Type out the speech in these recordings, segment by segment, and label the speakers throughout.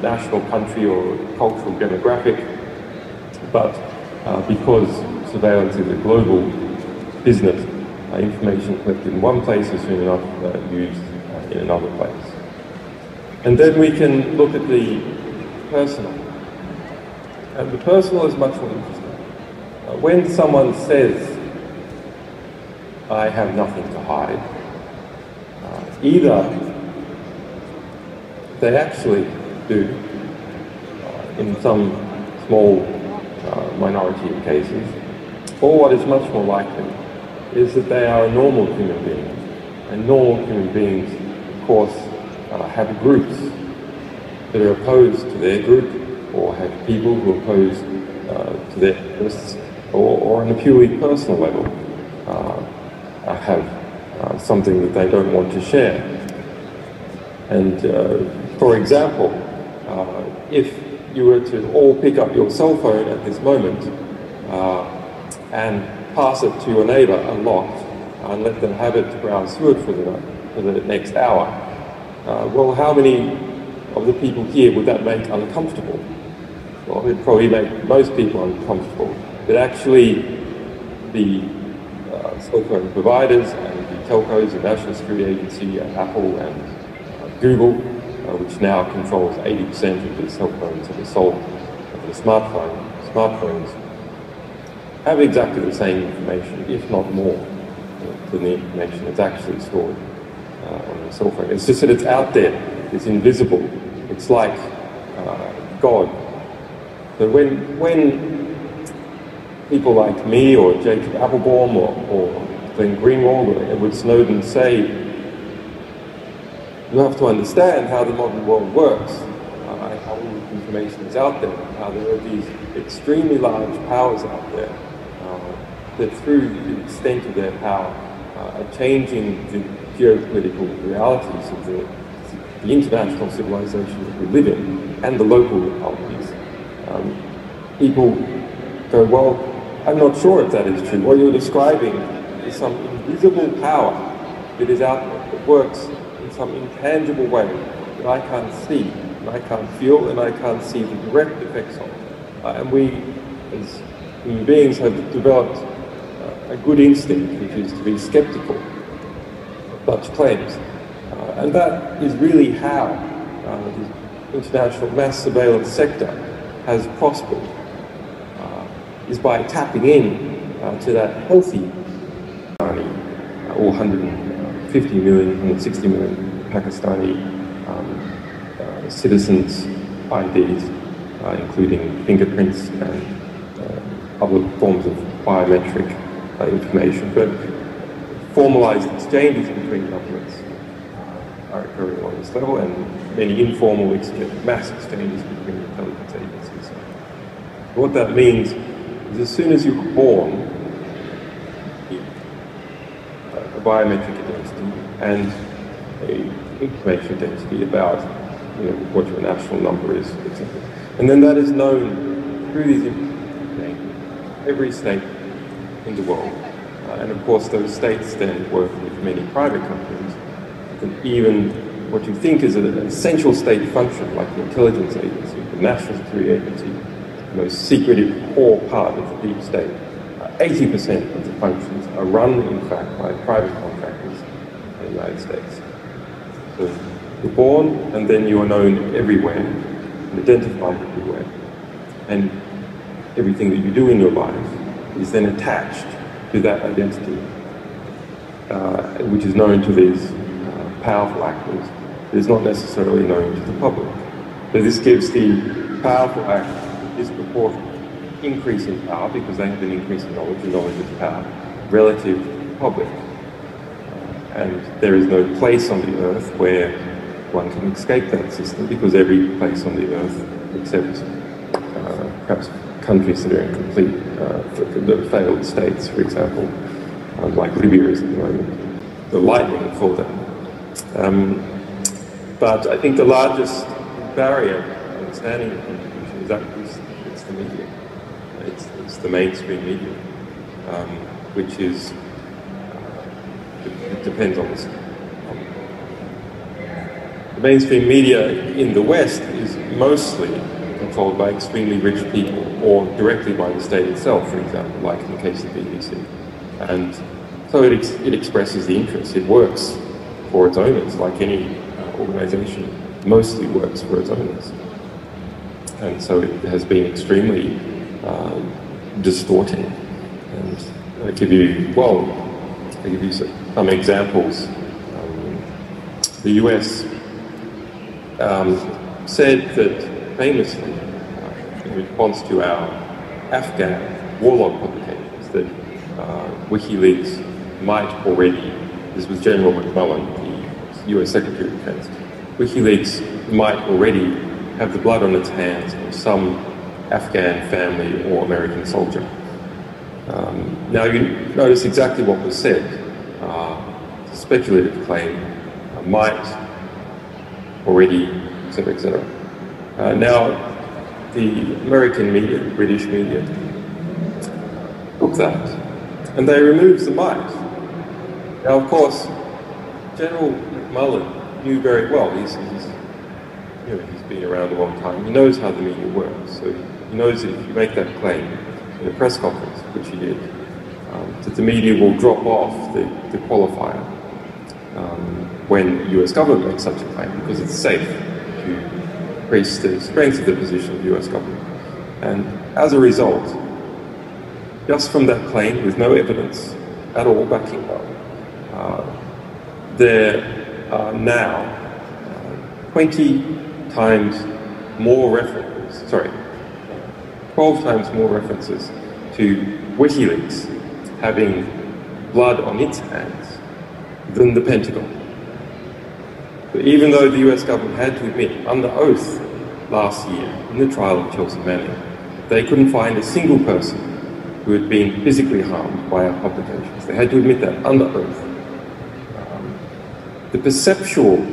Speaker 1: national, country, or cultural demographic, but because surveillance is a global business, information collected in one place is soon enough used in another place. And then we can look at the personal. And the personal is much more interesting. When someone says, I have nothing to hide, either they actually do, in some small minority of cases, or what is much more likely is that they are a normal human being. And normal human beings, of course, have groups that are opposed to their group, or have people who are opposed to their interests, or on a purely personal level, have something that they don't want to share. And for example, if you were to all pick up your cell phone at this moment and pass it to your neighbour unlocked and let them have it to browse through it for the next hour, well, how many of the people here would that make uncomfortable? Well, it'd probably make most people uncomfortable. But actually, the cell phone providers and the telcos, the National Security Agency, Apple and Google, which now controls 80% of the cell phones that are sold, the smartphones, have exactly the same information, if not more, than the information that's actually stored on the cell phone. It's just that it's out there, it's invisible, it's like God. So when people like me or Jacob Applebaum or Glenn Greenwald or Edward Snowden say, you have to understand how the modern world works, how all the information is out there, how there are these extremely large powers out there that through the extent of their power are changing the geopolitical realities of the international civilization that we live in and the local realities. People go, well, I'm not sure if that is true. What you're describing is some invisible power that is out there, that works in some intangible way that I can't see, and I can't feel, and I can't see the direct effects of. And we, as human beings, have developed a good instinct, which is to be skeptical of such claims. And that is really how the international mass surveillance sector has prospered, is by tapping in to that healthy, all 150 million, 160 million Pakistani citizens' IDs, including fingerprints and other forms of biometric information. But formalized exchanges between governments are occurring on this level, and many informal mass exchanges between intelligence agencies. What that means is, as soon as you're born, a biometric identity and a information identity about what your national number is, etc. And then that is known through these every state in the world. And of course those states then work with many private companies. And even what you think is an essential state function, like the intelligence agency, the National Security Agency, the most secretive core part of the deep state, 80% of the functions are run, in fact, by private contractors in the United States. So you're born, and then you are known everywhere, and identified everywhere. And everything that you do in your life is then attached to that identity, which is known to these powerful actors, but is not necessarily known to the public. So this gives the powerful actors disproportionate increase in power, because they have an increase in knowledge, and knowledge is power, relative to the public. And there is no place on the earth where one can escape that system, because every place on the earth, except perhaps countries that are in complete failed states, for example, like Libya is at the moment, the lightning for them. But I think the largest barrier to understanding the contribution is actually it's the media. It's the mainstream media, which is, it depends on this. The mainstream media in the West is mostly controlled by extremely rich people, or directly by the state itself, for example, like in the case of the BBC. And so it expresses the interest. It works for its owners, like any organization mostly works for its owners. And so it has been extremely distorting. And I'll give you some examples. The US said that famously, in response to our Afghan warlord publications, that WikiLeaks might already, this was General McMullen, the US Secretary of Defense, WikiLeaks might already have the blood on its hands of some Afghan family or American soldier. Now you notice exactly what was said. It's a speculative claim, might already, etc., etc. Now the American media, the British media, took that and they removed the might. Now of course, General McMullen knew very well, he's been around a long time, he knows how the media works, so he knows that if you make that claim in a press conference, which he did, that the media will drop off the qualifier when the US government makes such a claim, because it's safe to increase the strength of the position of the US government. And as a result, just from that claim, with no evidence at all backing up, there are now 20 times more references, 12 times more references to WikiLeaks having blood on its hands than the Pentagon. But even though the US government had to admit under oath last year in the trial of Chelsea Manning, they couldn't find a single person who had been physically harmed by our publications. They had to admit that under oath. The perceptual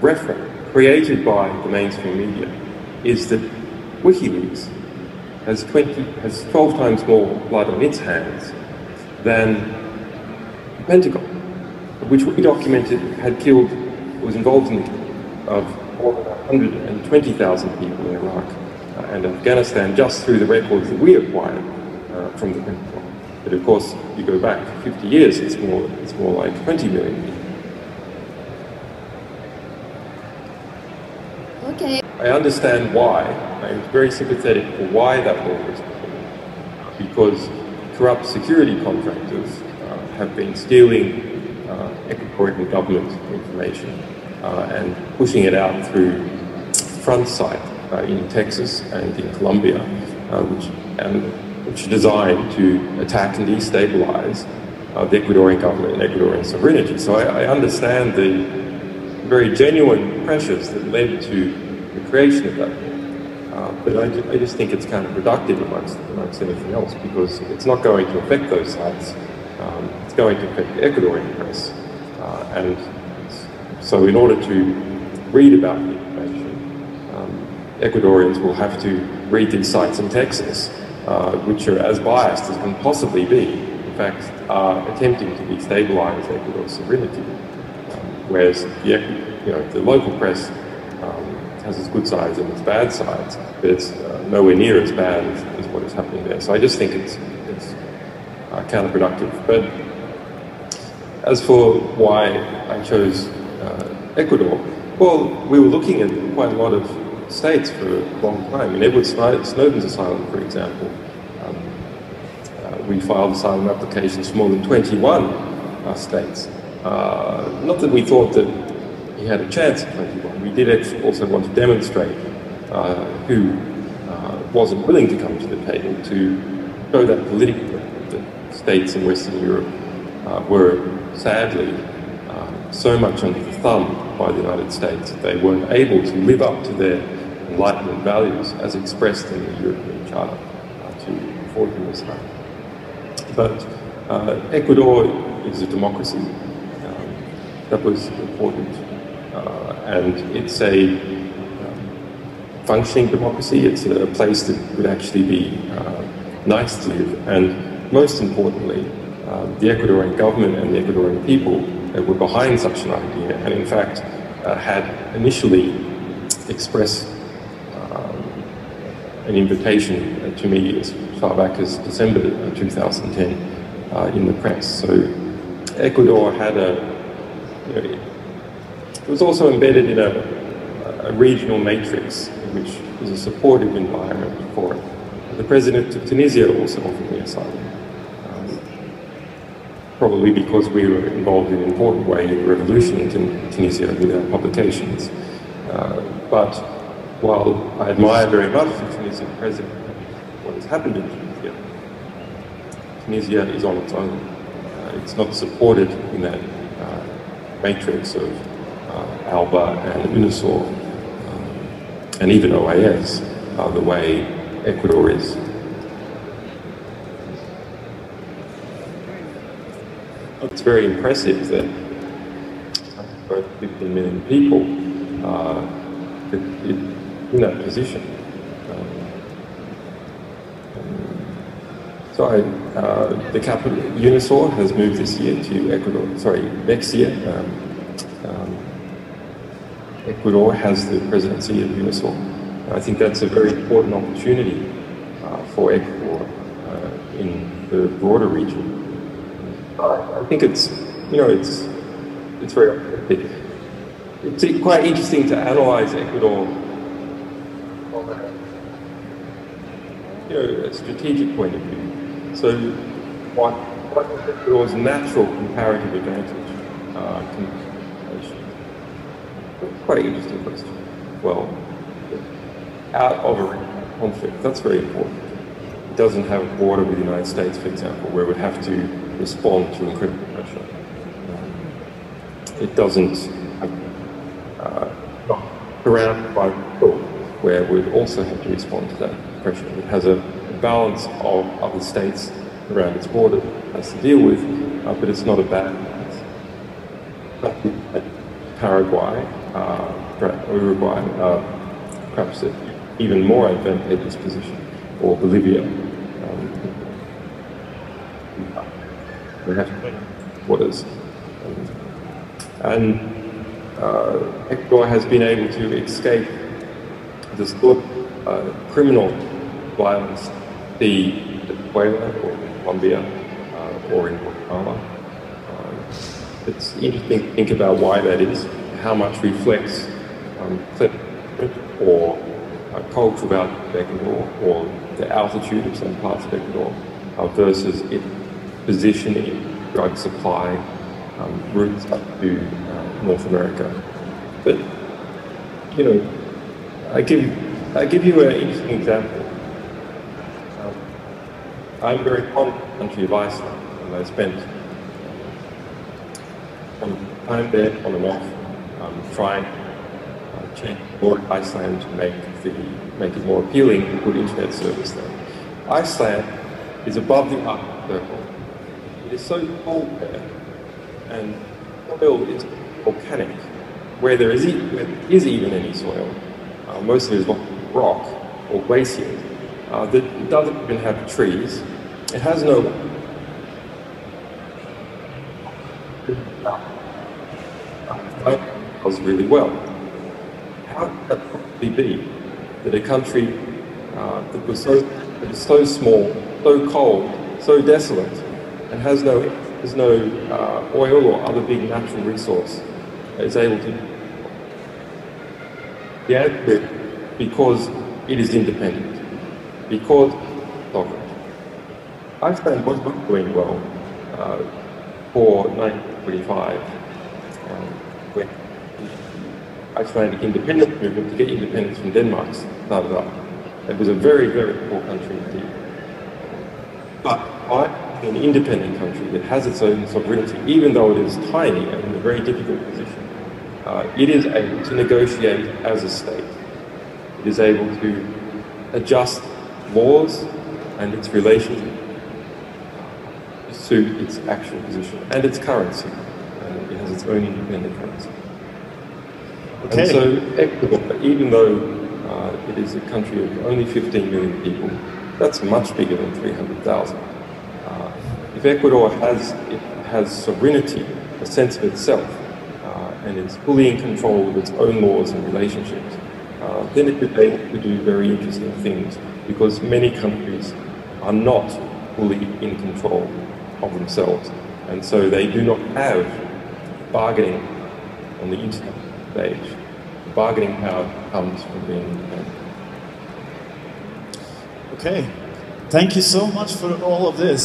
Speaker 1: reference created by the mainstream media is that WikiLeaks has 12 times more blood on its hands than the Pentagon, which we documented was involved in the killing of more than 120,000 people in Iraq and Afghanistan just through the records that we acquired from the Pentagon. But of course, you go back 50 years, it's more like 20 million people.
Speaker 2: Okay.
Speaker 1: I understand why. I'm very sympathetic for why that law was put in, because corrupt security contractors have been stealing Ecuadorian government information and pushing it out through front site in Texas and in Colombia, which are designed to attack and destabilize the Ecuadorian government and Ecuadorian sovereignty. So I understand the very genuine pressures that led to the creation of that law. But I just think it's counterproductive amongst anything else, because it's not going to affect those sites. It's going to affect the Ecuadorian press. And so in order to read about the information, Ecuadorians will have to read these sites in Texas, which are as biased as can possibly be. In fact, are attempting to destabilize Ecuador's sovereignty. Whereas the local press has its good sides and its bad sides, but it's nowhere near as bad as what is happening there. So I just think it's counterproductive. But as for why I chose Ecuador, well, we were looking at quite a lot of states for a long time. In Edward Snowden's asylum, for example, we filed asylum applications for more than 21 states. Not that we thought that he had a chance at 21. We did also want to demonstrate who wasn't willing to come to the table, to show that politically that states in Western Europe were sadly so much under the thumb by the United States that they weren't able to live up to their Enlightenment values as expressed in the European Charter to afford them this time. But Ecuador is a democracy. That was important. And it's a functioning democracy. It's a place that would actually be nice to live. And most importantly, the Ecuadorian government and the Ecuadorian people were behind such an idea, and in fact had initially expressed an invitation to me as far back as December 2010 in the press. So Ecuador had it was also embedded in a regional matrix, which was a supportive environment for it. The president of Tunisia also offered me asylum, probably because we were involved in an important way in the revolution in Tunisia with our publications. But while I admire very much the Tunisian president, what has happened in Tunisia, Tunisia is on its own. It's not supported in that matrix of ALBA and UNISOR, and even OAS, the way Ecuador is. It's very impressive that over 15 million people in that position. The capital, UNISOR, has moved this year to Ecuador, next year. Ecuador has the presidency of UNISOR. I think that's a very important opportunity for Ecuador in the broader region. I think it's very optimistic. It's quite interesting to analyze Ecuador from a strategic point of view. So, what is Ecuador's natural comparative advantage? Quite an interesting question. Well, out of a conflict, that's very important. It doesn't have a border with the United States, for example, where it would have to respond to incredible pressure. It doesn't not surrounded by people where it would also have to respond to that pressure. It has a balance of other states around its border it has to deal with, but it's not a bad balance. Paraguay, Uruguay, perhaps an even more advantageous position, or Bolivia. We have borders. And Ecuador has been able to escape this sort of criminal violence, the Venezuela or Colombia or in Guatemala. It's interesting to think about why that is, how much reflects or culture about Ecuador, or the altitude of some parts of Ecuador, versus its position in drug supply routes up to North America. But I give you an interesting example. I'm very fond of the country of Iceland, and I spent some time there on and off trying to change the law in Iceland to make it more appealing and put internet service there. Iceland is above the Arctic Circle. It is so cold there, and soil is volcanic, where there is even any soil. Most of it is rock or glaciers. That doesn't even have trees. It has no does really well. How could that possibly be that a country that is so small, so cold, so desolate, and has no oil or other big natural resource is able to? The answer is because it is independent, because sovereign. Iceland was not doing well for 1945 when the Icelandic independence movement to get independence from Denmark started up. It was a very, very poor country indeed. But an independent country that has its own sovereignty, even though it is tiny and in a very difficult position, it is able to negotiate as a state. It is able to adjust laws and its relations to suit its actual position and its currency. And it has its own independent currency. Okay. And so Ecuador, even though it is a country of only 15 million people, that's much bigger than 300,000. If Ecuador has sovereignty, a sense of itself, and is fully in control of its own laws and relationships, then it could be able to do very interesting things, because many countries are not fully in control of themselves, and so they do not have bargaining on the internet stage. The bargaining power comes from being independent.
Speaker 2: Okay, thank you so much for all of this.